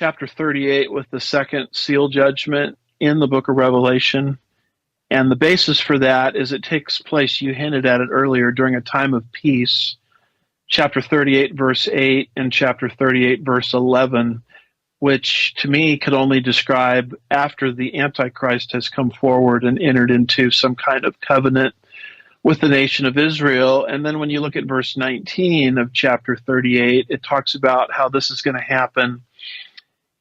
chapter 38 with the second seal judgment in the book of Revelation. And the basis for that is it takes place, you hinted at it earlier, during a time of peace. Chapter 38, verse 8, and chapter 38, verse 11, which to me could only describe after the Antichrist has come forward and entered into some kind of covenant with the nation of Israel. And then when you look at verse 19 of chapter 38, it talks about how this is going to happen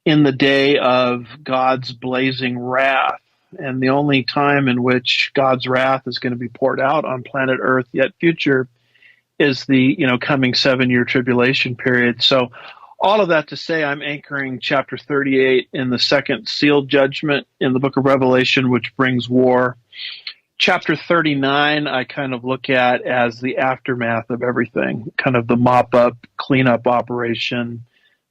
in the day of God's blazing wrath. And the only time in which God's wrath is going to be poured out on planet Earth yet future is the coming 7-year tribulation period. So all of that to say, I'm anchoring chapter 38 in the second seal judgment in the book of Revelation, which brings war. Chapter 39, I kind of look at as the aftermath of everything, kind of the mop-up, cleanup operation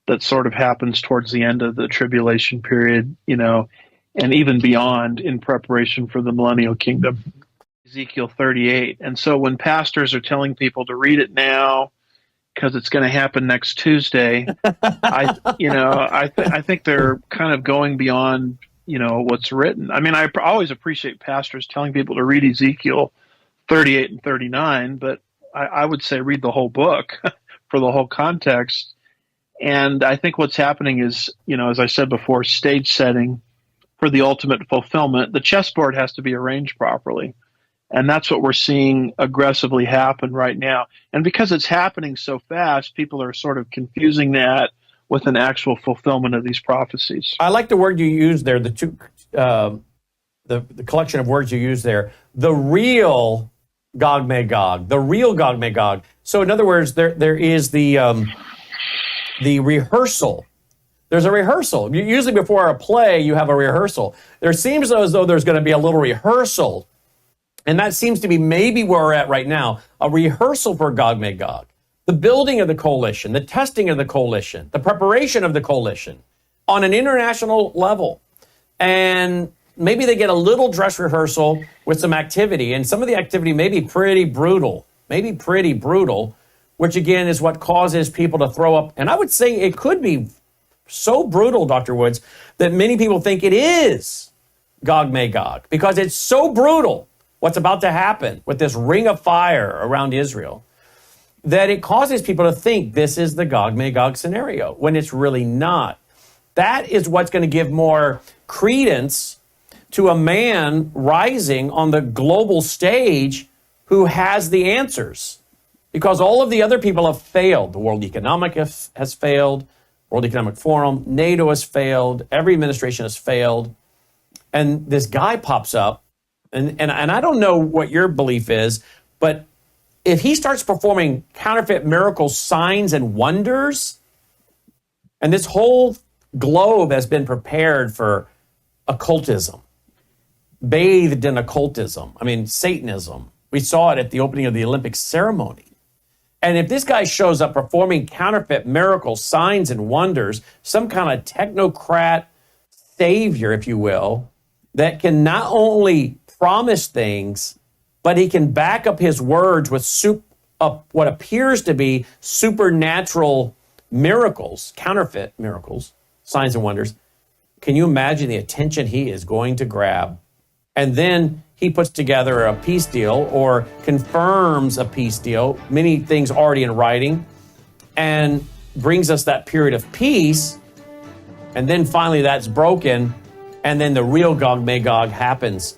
that sort of happens towards the end of the tribulation period, and even beyond in preparation for the millennial kingdom. Ezekiel 38. And so when pastors are telling people to read it now because it's going to happen next Tuesday, I think they're kind of going beyond what's written. I mean, I always appreciate pastors telling people to read Ezekiel 38 and 39, but I would say read the whole book for the whole context. And I think what's happening is, as I said before, stage setting for the ultimate fulfillment. The chessboard has to be arranged properly. And that's what we're seeing aggressively happen right now. And because it's happening so fast, people are sort of confusing that with an actual fulfillment of these prophecies. I like the word you use there, the collection of words you use there, the real Gog Magog, the real Gog Magog. So in other words, there is the rehearsal. There's a rehearsal. Usually before a play, you have a rehearsal. There seems as though there's going to be a little rehearsal. And that seems to be maybe where we're at right now, a rehearsal for Gog Magog. The building of the coalition, the testing of the coalition, the preparation of the coalition on an international level. And maybe they get a little dress rehearsal with some activity. And some of the activity may be pretty brutal, which again is what causes people to throw up. And I would say it could be so brutal, Dr. Woods, that many people think it is Gog Magog because it's so brutal what's about to happen with this ring of fire around Israel that it causes people to think this is the Gog Magog scenario when it's really not. That is what's going to give more credence to a man rising on the global stage who has the answers, because all of the other people have failed. The World Economic has failed. World Economic Forum, NATO has failed, every administration has failed. And this guy pops up, and I don't know what your belief is, but if he starts performing counterfeit miracles, signs, and wonders, and this whole globe has been prepared for occultism, bathed in occultism, Satanism. We saw it at the opening of the Olympic ceremony. And if this guy shows up performing counterfeit miracles, signs, and wonders, some kind of technocrat savior, if you will, that can not only promise things, but he can back up his words with what appears to be supernatural miracles, counterfeit miracles, signs and wonders. Can you imagine the attention he is going to grab? And then he puts together a peace deal or confirms a peace deal, many things already in writing, and brings us that period of peace. And then finally that's broken, and then the real Gog Magog happens.